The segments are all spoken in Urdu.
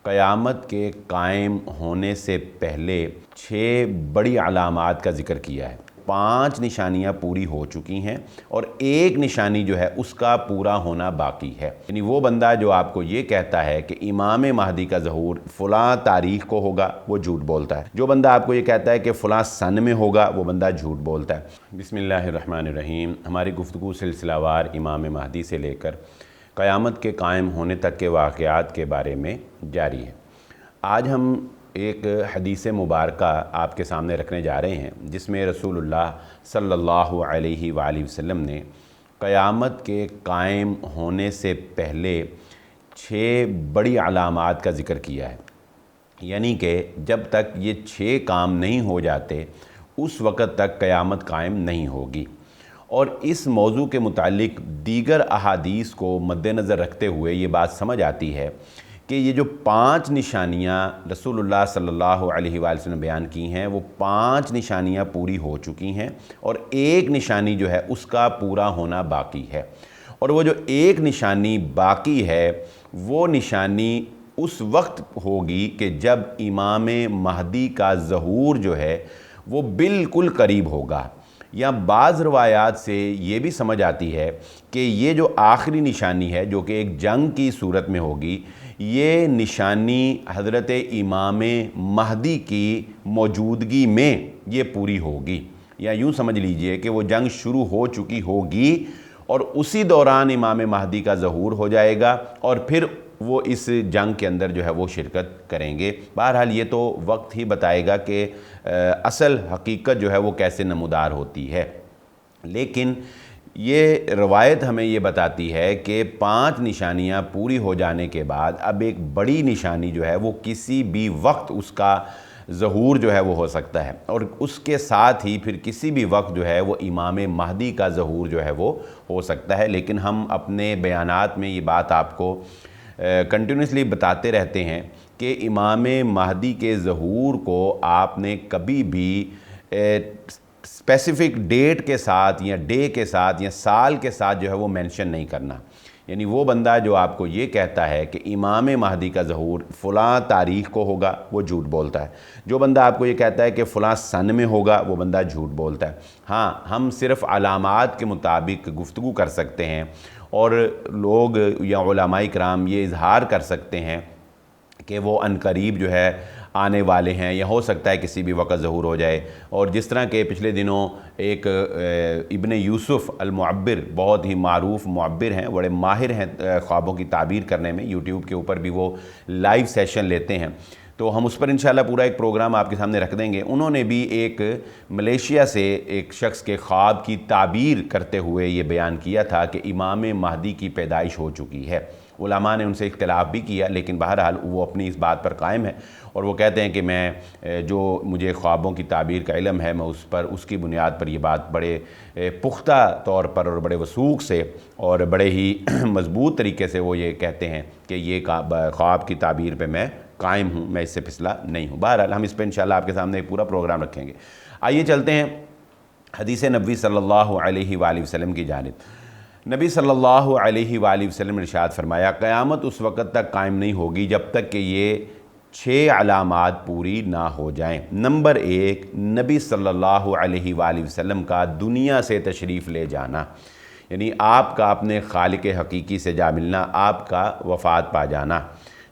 قیامت کے قائم ہونے سے پہلے 6 بڑی علامات کا ذکر کیا ہے۔ 5 نشانیاں پوری ہو چکی ہیں اور ایک نشانی جو ہے اس کا پورا ہونا باقی ہے۔ یعنی وہ بندہ جو آپ کو یہ کہتا ہے کہ امام مہدی کا ظہور فلاں تاریخ کو ہوگا، وہ جھوٹ بولتا ہے۔ جو بندہ آپ کو یہ کہتا ہے کہ فلاں سن میں ہوگا، وہ بندہ جھوٹ بولتا ہے۔ بسم اللہ الرحمن الرحیم۔ ہماری گفتگو سلسلہ وار امام مہدی سے لے کر قیامت کے قائم ہونے تک کے واقعات کے بارے میں جاری ہے۔ آج ہم ایک حدیث مبارکہ آپ کے سامنے رکھنے جا رہے ہیں جس میں رسول اللہ صلی اللہ علیہ وآلہ وسلم نے قیامت کے قائم ہونے سے پہلے 6 بڑی علامات کا ذکر کیا ہے۔ یعنی کہ جب تک یہ 6 کام نہیں ہو جاتے اس وقت تک قیامت قائم نہیں ہوگی۔ اور اس موضوع کے متعلق دیگر احادیث کو مد نظر رکھتے ہوئے یہ بات سمجھ آتی ہے کہ یہ جو 5 نشانیاں رسول اللہ صلی اللہ علیہ وآلہ وسلم نے بیان کی ہیں، وہ 5 نشانیاں پوری ہو چکی ہیں اور ایک نشانی جو ہے اس کا پورا ہونا باقی ہے۔ اور وہ جو ایک نشانی باقی ہے وہ نشانی اس وقت ہوگی کہ جب امام مہدی کا ظہور جو ہے وہ بالکل قریب ہوگا۔ یا بعض روایات سے یہ بھی سمجھ آتی ہے کہ یہ جو آخری نشانی ہے جو کہ ایک جنگ کی صورت میں ہوگی، یہ نشانی حضرت امام مہدی کی موجودگی میں یہ پوری ہوگی۔ یا یوں سمجھ لیجئے کہ وہ جنگ شروع ہو چکی ہوگی اور اسی دوران امام مہدی کا ظہور ہو جائے گا اور پھر وہ اس جنگ کے اندر جو ہے وہ شرکت کریں گے۔ بہرحال یہ تو وقت ہی بتائے گا کہ اصل حقیقت جو ہے وہ کیسے نمودار ہوتی ہے۔ لیکن یہ روایت ہمیں یہ بتاتی ہے کہ 5 نشانیاں پوری ہو جانے کے بعد اب ایک بڑی نشانی جو ہے وہ کسی بھی وقت اس کا ظہور جو ہے وہ ہو سکتا ہے، اور اس کے ساتھ ہی پھر کسی بھی وقت جو ہے وہ امام مہدی کا ظہور جو ہے وہ ہو سکتا ہے۔ لیکن ہم اپنے بیانات میں یہ بات آپ کو کنٹینیوسلی بتاتے رہتے ہیں کہ امام مہدی کے ظہور کو آپ نے کبھی بھی اسپیسیفک ڈیٹ کے ساتھ یا ڈے کے ساتھ یا سال کے ساتھ جو ہے وہ مینشن نہیں کرنا۔ یعنی وہ بندہ جو آپ کو یہ کہتا ہے کہ امام مہدی کا ظہور فلاں تاریخ کو ہوگا، وہ جھوٹ بولتا ہے۔ جو بندہ آپ کو یہ کہتا ہے کہ فلاں سن میں ہوگا، وہ بندہ جھوٹ بولتا ہے۔ ہاں، ہم صرف علامات کے مطابق گفتگو کر سکتے ہیں اور لوگ یا علماء کرام یہ اظہار کر سکتے ہیں کہ وہ عنقریب جو ہے آنے والے ہیں یا ہو سکتا ہے کسی بھی وقت ظہور ہو جائے۔ اور جس طرح کہ پچھلے دنوں ایک ابن یوسف المعبر، بہت ہی معروف معبر ہیں، بڑے ماہر ہیں خوابوں کی تعبیر کرنے میں، یوٹیوب کے اوپر بھی وہ لائیو سیشن لیتے ہیں، تو ہم اس پر انشاءاللہ پورا ایک پروگرام آپ کے سامنے رکھ دیں گے۔ انہوں نے بھی ایک ملیشیا سے ایک شخص کے خواب کی تعبیر کرتے ہوئے یہ بیان کیا تھا کہ امام مہدی کی پیدائش ہو چکی ہے۔ علماء نے ان سے اختلاف بھی کیا، لیکن بہرحال وہ اپنی اس بات پر قائم ہے اور وہ کہتے ہیں کہ میں جو مجھے خوابوں کی تعبیر کا علم ہے، میں اس کی بنیاد پر یہ بات بڑے پختہ طور پر اور بڑے وثوق سے اور بڑے ہی مضبوط طریقے سے وہ یہ کہتے ہیں کہ یہ خواب کی تعبیر پہ میں قائم ہوں، میں اس سے پھسلا نہیں ہوں۔ بہرحال ہم اس پہ انشاءاللہ آپ کے سامنے ایک پورا پروگرام رکھیں گے۔ آئیے چلتے ہیں حدیث نبوی صلی اللہ علیہ وآلہ وسلم کی جانب۔ نبی صلی اللہ علیہ وآلہ وسلم نے ارشاد فرمایا، قیامت اس وقت تک قائم نہیں ہوگی جب تک کہ یہ 6 علامات پوری نہ ہو جائیں۔ نمبر 1، نبی صلی اللہ علیہ وآلہ وسلم کا دنیا سے تشریف لے جانا، یعنی آپ کا اپنے خالق حقیقی سے جا ملنا، آپ کا وفات پا جانا۔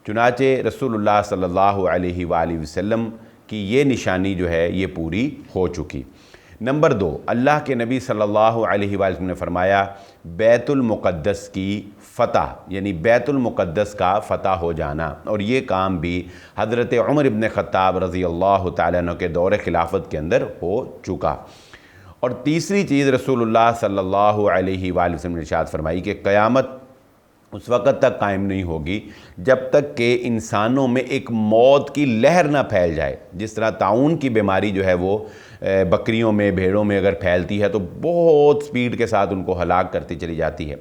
چنانچہ رسول اللہ صلی اللہ علیہ وآلہ وسلم کی یہ نشانی جو ہے یہ پوری ہو چکی۔ نمبر 2، اللہ کے نبی صلی اللہ علیہ وآلہ وسلم نے فرمایا بیت المقدس کی فتح، یعنی بیت المقدس کا فتح ہو جانا، اور یہ کام بھی حضرت عمر ابن خطاب رضی اللہ تعالیٰ عنہ کے دور خلافت کے اندر ہو چکا۔ اور تیسری چیز رسول اللہ صلی اللہ علیہ وآلہ وسلم نے ارشاد فرمائی کہ قیامت اس وقت تک قائم نہیں ہوگی جب تک کہ انسانوں میں ایک موت کی لہر نہ پھیل جائے۔ جس طرح طاعون کی بیماری جو ہے وہ بکریوں میں، بھیڑوں میں اگر پھیلتی ہے تو بہت سپیڈ کے ساتھ ان کو ہلاک کرتی چلی جاتی ہے،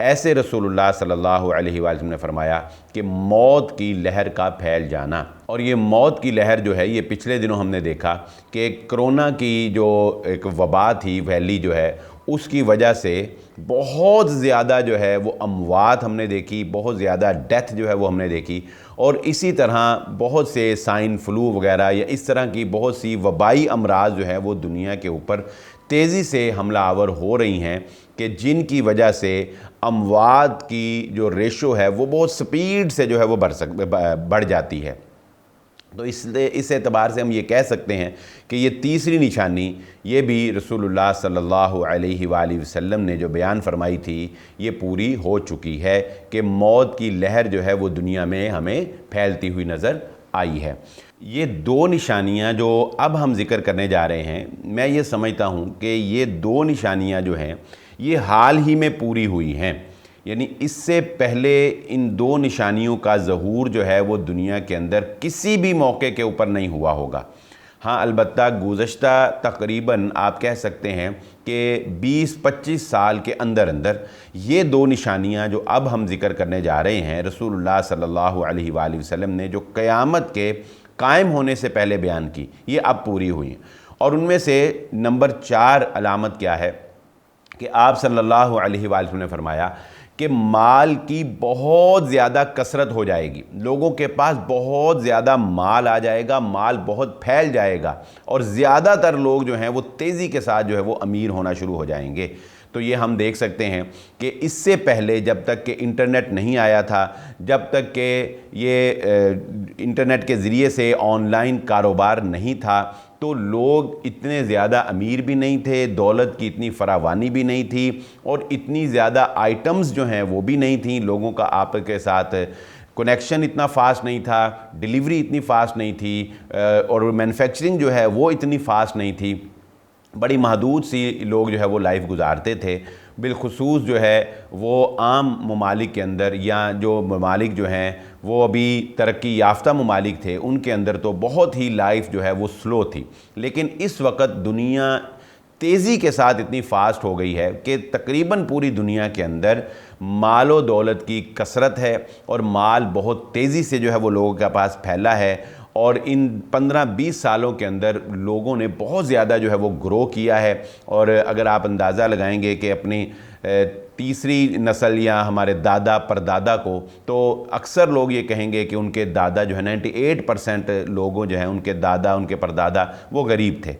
ایسے رسول اللہ صلی اللہ علیہ وآلہ وسلم نے فرمایا کہ موت کی لہر کا پھیل جانا۔ اور یہ موت کی لہر جو ہے یہ پچھلے دنوں ہم نے دیکھا کہ کرونا کی جو ایک وبا تھی، پھیلی جو ہے، اس کی وجہ سے بہت زیادہ جو ہے وہ اموات ہم نے دیکھی، بہت زیادہ ڈیتھ جو ہے وہ ہم نے دیکھی، اور اسی طرح بہت سے سوائن فلو وغیرہ یا اس طرح کی بہت سی وبائی امراض جو ہیں وہ دنیا کے اوپر تیزی سے حملہ آور ہو رہی ہیں، کہ جن کی وجہ سے اموات کی جو ریشو ہے وہ بہت سپیڈ سے جو ہے وہ بڑھ جاتی ہے۔ تو اس اعتبار سے ہم یہ کہہ سکتے ہیں کہ یہ تیسری نشانی یہ بھی رسول اللہ صلی اللہ علیہ وآلہ وسلم نے جو بیان فرمائی تھی یہ پوری ہو چکی ہے، کہ موت کی لہر جو ہے وہ دنیا میں ہمیں پھیلتی ہوئی نظر آئی ہے۔ یہ دو نشانیاں جو اب ہم ذکر کرنے جا رہے ہیں، میں یہ سمجھتا ہوں کہ یہ دو نشانیاں جو ہیں یہ حال ہی میں پوری ہوئی ہیں، یعنی اس سے پہلے ان دو نشانیوں کا ظہور جو ہے وہ دنیا کے اندر کسی بھی موقع کے اوپر نہیں ہوا ہوگا۔ ہاں البتہ گزشتہ تقریباً آپ کہہ سکتے ہیں کہ 20-25 سال کے اندر یہ دو نشانیاں جو اب ہم ذکر کرنے جا رہے ہیں رسول اللہ صلی اللہ علیہ وآلہ وسلم نے جو قیامت کے قائم ہونے سے پہلے بیان کی، یہ اب پوری ہوئی ہیں۔ اور ان میں سے نمبر 4 علامت کیا ہے کہ آپ صلی اللہ علیہ وآلہ وسلم نے فرمایا کہ مال کی بہت زیادہ کثرت ہو جائے گی، لوگوں کے پاس بہت زیادہ مال آ جائے گا، مال بہت پھیل جائے گا، اور زیادہ تر لوگ جو ہیں وہ تیزی کے ساتھ جو ہے وہ امیر ہونا شروع ہو جائیں گے۔ تو یہ ہم دیکھ سکتے ہیں کہ اس سے پہلے جب تک کہ انٹرنیٹ نہیں آیا تھا، جب تک کہ یہ انٹرنیٹ کے ذریعے سے آن لائن کاروبار نہیں تھا، تو لوگ اتنے زیادہ امیر بھی نہیں تھے، دولت کی اتنی فراوانی بھی نہیں تھی، اور اتنی زیادہ آئٹمز جو ہیں وہ بھی نہیں تھیں، لوگوں کا آپس کے ساتھ کنیکشن اتنا فاسٹ نہیں تھا، ڈیلیوری اتنی فاسٹ نہیں تھی، اور مینوفیکچرنگ جو ہے وہ اتنی فاسٹ نہیں تھی، بڑی محدود سی لوگ جو ہے وہ لائف گزارتے تھے۔ بالخصوص جو ہے وہ عام ممالک کے اندر، یا جو ممالک جو ہیں وہ ابھی ترقی یافتہ ممالک تھے، ان کے اندر تو بہت ہی لائف جو ہے وہ سلو تھی۔ لیکن اس وقت دنیا تیزی کے ساتھ اتنی فاسٹ ہو گئی ہے کہ تقریباً پوری دنیا کے اندر مال و دولت کی کثرت ہے، اور مال بہت تیزی سے جو ہے وہ لوگوں کے پاس پھیلا ہے، اور ان 15-20 سالوں کے اندر لوگوں نے بہت زیادہ جو ہے وہ گرو کیا ہے۔ اور اگر آپ اندازہ لگائیں گے کہ اپنی تیسری نسل یا ہمارے دادا پردادا کو، تو اکثر لوگ یہ کہیں گے کہ ان کے دادا جو ہے 98% لوگوں جو ہیں ان کے دادا، ان کے پردادا وہ غریب تھے،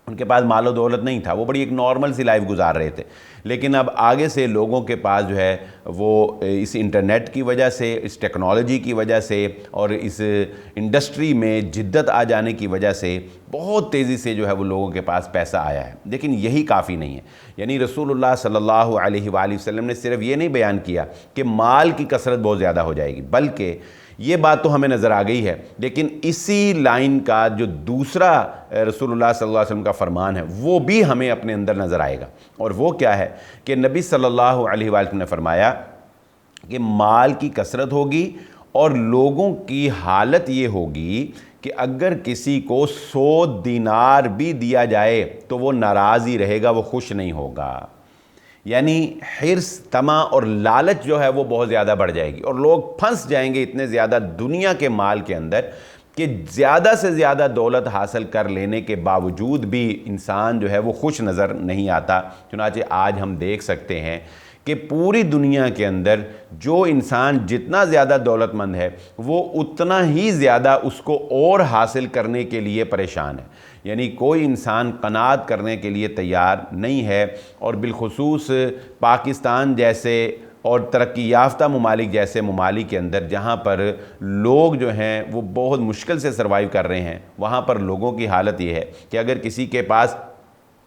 ان کے پاس مال و دولت نہیں تھا، وہ بڑی ایک نارمل سی لائف گزار رہے تھے۔ لیکن اب آگے سے لوگوں کے پاس جو ہے وہ اس انٹرنیٹ کی وجہ سے، اس ٹیکنالوجی کی وجہ سے، اور اس انڈسٹری میں جدت آ جانے کی وجہ سے بہت تیزی سے جو ہے وہ لوگوں کے پاس پیسہ آیا ہے۔ لیکن یہی کافی نہیں ہے، یعنی رسول اللہ صلی اللہ علیہ وآلہ وسلم نے صرف یہ نہیں بیان کیا کہ مال کی کثرت بہت زیادہ ہو جائے گی، بلکہ یہ بات تو ہمیں نظر آ گئی ہے، لیکن اسی لائن کا جو دوسرا رسول اللہ صلی اللہ علیہ وسلم کا فرمان ہے وہ بھی ہمیں اپنے اندر نظر آئے گا، اور وہ کیا ہے کہ نبی صلی اللہ علیہ وآلہ وسلم نے فرمایا کہ مال کی کثرت ہوگی، اور لوگوں کی حالت یہ ہوگی کہ اگر کسی کو 100 دینار بھی دیا جائے تو وہ ناراض ہی رہے گا، وہ خوش نہیں ہوگا۔ یعنی حرص، طمع اور لالچ جو ہے وہ بہت زیادہ بڑھ جائے گی، اور لوگ پھنس جائیں گے اتنے زیادہ دنیا کے مال کے اندر کہ زیادہ سے زیادہ دولت حاصل کر لینے کے باوجود بھی انسان جو ہے وہ خوش نظر نہیں آتا۔ چنانچہ آج ہم دیکھ سکتے ہیں کہ پوری دنیا کے اندر جو انسان جتنا زیادہ دولت مند ہے وہ اتنا ہی زیادہ اس کو اور حاصل کرنے کے لیے پریشان ہے، یعنی کوئی انسان قناعت کرنے کے لیے تیار نہیں ہے۔ اور بالخصوص پاکستان جیسے اور ترقی یافتہ ممالک جیسے ممالک کے اندر جہاں پر لوگ جو ہیں وہ بہت مشکل سے سروائیو کر رہے ہیں، وہاں پر لوگوں کی حالت یہ ہے کہ اگر کسی کے پاس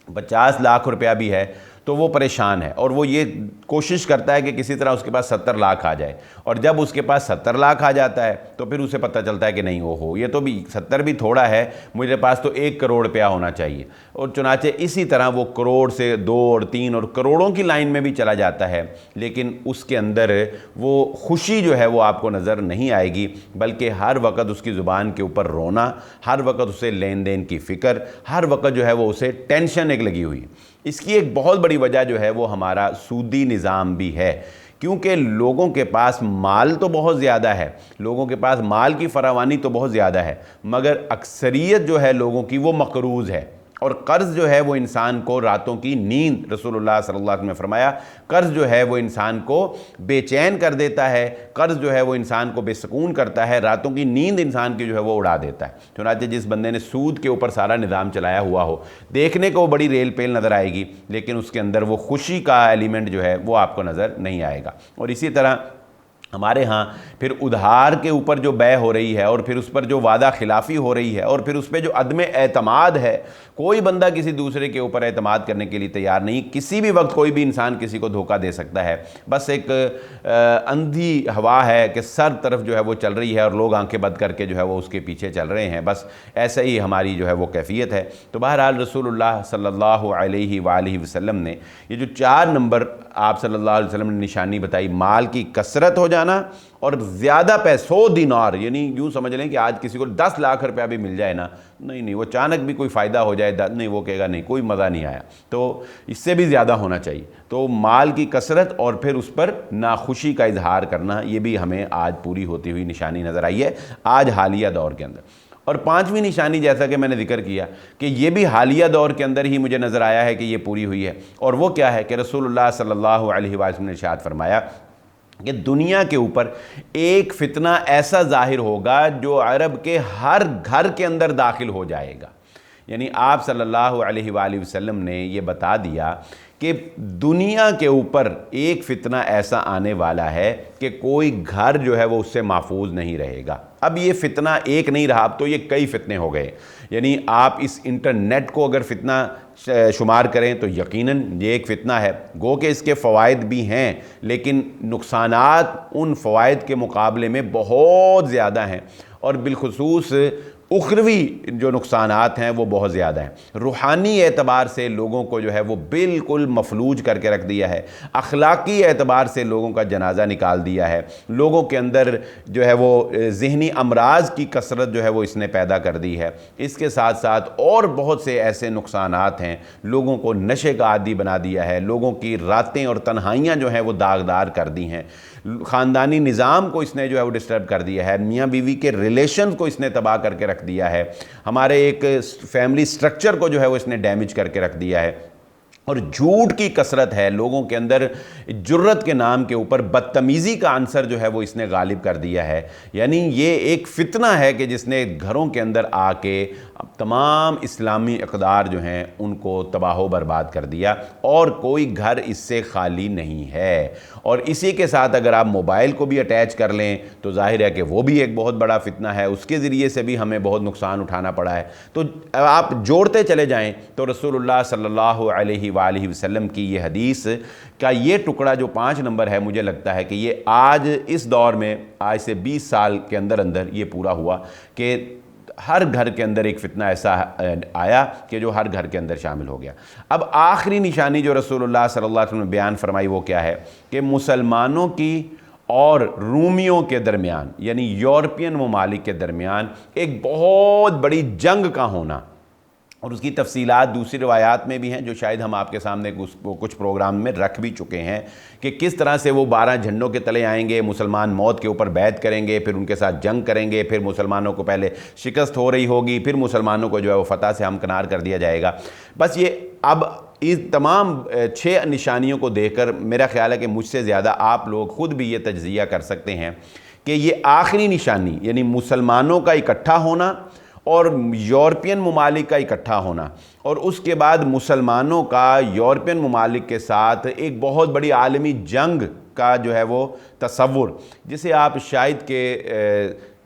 50 لاکھ روپیہ بھی ہے تو وہ پریشان ہے، اور وہ یہ کوشش کرتا ہے کہ کسی طرح اس کے پاس 70 لاکھ آ جائے، اور جب اس کے پاس 70 لاکھ آ جاتا ہے تو پھر اسے پتہ چلتا ہے کہ نہیں، ہو یہ تو بھی 70 بھی تھوڑا ہے، مجھے پاس تو 1 کروڑ روپیہ ہونا چاہیے، اور چنانچہ اسی طرح وہ کروڑ سے 2 اور 3 اور کروڑوں کی لائن میں بھی چلا جاتا ہے، لیکن اس کے اندر وہ خوشی جو ہے وہ آپ کو نظر نہیں آئے گی، بلکہ ہر وقت اس کی زبان کے اوپر رونا، ہر وقت اسے لین دین کی فکر، ہر وقت جو ہے وہ اسے ٹینشن ایک لگی ہوئی۔ اس کی ایک بہت بڑی وجہ جو ہے وہ ہمارا سودی نظام بھی ہے، کیونکہ لوگوں کے پاس مال تو بہت زیادہ ہے، لوگوں کے پاس مال کی فراوانی تو بہت زیادہ ہے، مگر اکثریت جو ہے لوگوں کی وہ مقروض ہے، اور قرض جو ہے وہ انسان کو راتوں کی نیند، رسول اللہ صلی اللہ علیہ وسلم نے فرمایا قرض جو ہے وہ انسان کو بے چین کر دیتا ہے، قرض جو ہے وہ انسان کو بے سکون کرتا ہے، راتوں کی نیند انسان کی جو ہے وہ اڑا دیتا ہے۔ چنانچہ جس بندے نے سود کے اوپر سارا نظام چلایا ہوا ہو، دیکھنے کو وہ بڑی ریل پیل نظر آئے گی، لیکن اس کے اندر وہ خوشی کا ایلیمنٹ جو ہے وہ آپ کو نظر نہیں آئے گا۔ اور اسی طرح ہمارے ہاں پھر ادھار کے اوپر جو بے ہو رہی ہے، اور پھر اس پر جو وعدہ خلافی ہو رہی ہے، اور پھر اس پہ جو عدم اعتماد ہے، کوئی بندہ کسی دوسرے کے اوپر اعتماد کرنے کے لیے تیار نہیں، کسی بھی وقت کوئی بھی انسان کسی کو دھوکہ دے سکتا ہے، بس ایک اندھی ہوا ہے کہ سر طرف جو ہے وہ چل رہی ہے اور لوگ آنکھیں بند کر کے جو ہے وہ اس کے پیچھے چل رہے ہیں، بس ایسا ہی ہماری جو ہے وہ کیفیت ہے۔ تو بہرحال رسول اللہ صلی اللہ علیہ وآلہ وسلم نے یہ جو 4 نمبر آپ صلی اللہ علیہ وسلم نے نشانی بتائی، مال کی کثرت ہو جانا اور زیادہ 100 دینار، یعنی یوں سمجھ لیں کہ آج کسی کو 10 لاکھ روپیہ بھی مل جائے نا، نہیں وہ اچانک بھی کوئی فائدہ ہو جائے نہیں، وہ کہے گا نہیں کوئی مزہ نہیں آیا، تو اس سے بھی زیادہ ہونا چاہیے۔ تو مال کی کثرت اور پھر اس پر ناخوشی کا اظہار کرنا، یہ بھی ہمیں آج پوری ہوتی ہوئی نشانی نظر آئی ہے آج حالیہ دور کے اندر۔ اور 5ویں نشانی جیسا کہ میں نے ذکر کیا کہ یہ بھی حالیہ دور کے اندر ہی مجھے نظر آیا ہے کہ یہ پوری ہوئی ہے، اور وہ کیا ہے کہ رسول اللہ صلی اللہ علیہ وسلم نے ارشاد فرمایا کہ دنیا کے اوپر ایک فتنہ ایسا ظاہر ہوگا جو عرب کے ہر گھر کے اندر داخل ہو جائے گا۔ یعنی آپ صلی اللہ علیہ وآلہ وسلم نے یہ بتا دیا کہ دنیا کے اوپر ایک فتنہ ایسا آنے والا ہے کہ کوئی گھر جو ہے وہ اس سے محفوظ نہیں رہے گا۔ اب یہ فتنہ ایک نہیں رہا، اب تو یہ کئی فتنے ہو گئے۔ یعنی آپ اس انٹرنیٹ کو اگر فتنہ شمار کریں تو یقیناً یہ ایک فتنہ ہے، گو کہ اس کے فوائد بھی ہیں لیکن نقصانات ان فوائد کے مقابلے میں بہت زیادہ ہیں، اور بالخصوص اخروی جو نقصانات ہیں وہ بہت زیادہ ہیں۔ روحانی اعتبار سے لوگوں کو جو ہے وہ بالکل مفلوج کر کے رکھ دیا ہے، اخلاقی اعتبار سے لوگوں کا جنازہ نکال دیا ہے، لوگوں کے اندر جو ہے وہ ذہنی امراض کی کثرت جو ہے وہ اس نے پیدا کر دی ہے۔ اس کے ساتھ ساتھ اور بہت سے ایسے نقصانات ہیں، لوگوں کو نشے کا عادی بنا دیا ہے، لوگوں کی راتیں اور تنہائیاں جو ہیں وہ داغدار کر دی ہیں، خاندانی نظام کو اس نے جو ہے وہ ڈسٹرب کر دیا ہے، میاں بیوی کے ریلیشنز کو اس نے تباہ کر کے رکھ دیا ہے، ہمارے ایک فیملی سٹرکچر کو جو ہے وہ اس نے ڈیمیج کر کے رکھ دیا ہے۔ اور جھوٹ کی کثرت ہے، لوگوں کے اندر جرت کے نام کے اوپر بدتمیزی کا عنصر جو ہے وہ اس نے غالب کر دیا ہے۔ یعنی یہ ایک فتنہ ہے کہ جس نے گھروں کے اندر آ کے تمام اسلامی اقدار جو ہیں ان کو تباہ و برباد کر دیا، اور کوئی گھر اس سے خالی نہیں ہے۔ اور اسی کے ساتھ اگر آپ موبائل کو بھی اٹیچ کر لیں تو ظاہر ہے کہ وہ بھی ایک بہت بڑا فتنہ ہے، اس کے ذریعے سے بھی ہمیں بہت نقصان اٹھانا پڑا ہے۔ تو آپ جوڑتے چلے جائیں تو رسول اللہ صلی اللہ علیہ وآلہ وسلم کی یہ حدیث کا یہ ٹکڑا جو 5 نمبر ہے، مجھے لگتا ہے کہ یہ آج اس دور میں آج سے 20 سال کے اندر اندر یہ پورا ہوا کہ ہر گھر کے اندر ایک فتنہ ایسا آیا کہ جو ہر گھر کے اندر شامل ہو گیا۔ اب آخری نشانی جو رسول اللہ صلی اللہ علیہ وسلم نے بیان فرمائی وہ کیا ہے کہ مسلمانوں کی اور رومیوں کے درمیان، یعنی یورپین ممالک کے درمیان ایک بہت بڑی جنگ کا ہونا، اور اس کی تفصیلات دوسری روایات میں بھی ہیں جو شاید ہم آپ کے سامنے کچھ پروگرام میں رکھ بھی چکے ہیں کہ کس طرح سے وہ 12 جھنڈوں کے تلے آئیں گے، مسلمان موت کے اوپر بیعت کریں گے، پھر ان کے ساتھ جنگ کریں گے، پھر مسلمانوں کو پہلے شکست ہو رہی ہوگی، پھر مسلمانوں کو جو ہے وہ فتح سے ہمکنار کر دیا جائے گا۔ بس یہ اب اس تمام 6 نشانیوں کو دیکھ کر میرا خیال ہے کہ مجھ سے زیادہ آپ لوگ خود بھی یہ تجزیہ کر سکتے ہیں کہ یہ آخری نشانی یعنی مسلمانوں کا اکٹھا ہونا اور یورپین ممالک کا اکٹھا ہونا، اور اس کے بعد مسلمانوں کا یورپین ممالک کے ساتھ ایک بہت بڑی عالمی جنگ کا جو ہے وہ تصور، جسے آپ شاید کہ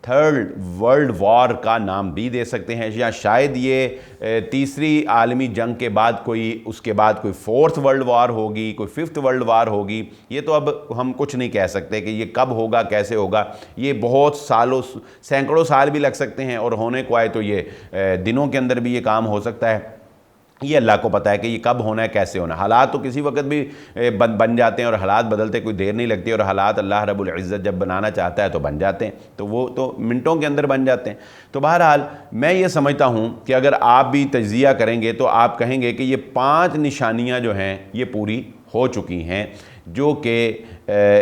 3rd ورلڈ وار کا نام بھی دے سکتے ہیں، یا شاید یہ تیسری عالمی جنگ کے بعد اس کے بعد کوئی 4th ورلڈ وار ہوگی، کوئی 5th ورلڈ وار ہوگی۔ یہ تو اب ہم کچھ نہیں کہہ سکتے کہ یہ کب ہوگا، کیسے ہوگا، یہ بہت سالوں سینکڑوں سال بھی لگ سکتے ہیں، اور ہونے کو آئے تو یہ دنوں کے اندر بھی یہ کام ہو سکتا ہے۔ یہ اللہ کو پتہ ہے کہ یہ کب ہونا ہے، کیسے ہونا ہے۔ حالات تو کسی وقت بھی بن جاتے ہیں، اور حالات بدلتے کوئی دیر نہیں لگتی، اور حالات اللہ رب العزت جب بنانا چاہتا ہے تو بن جاتے ہیں، تو وہ تو منٹوں کے اندر بن جاتے ہیں۔ تو بہرحال میں یہ سمجھتا ہوں کہ اگر آپ بھی تجزیہ کریں گے تو آپ کہیں گے کہ یہ 5 نشانیاں جو ہیں یہ پوری ہو چکی ہیں، جو کہ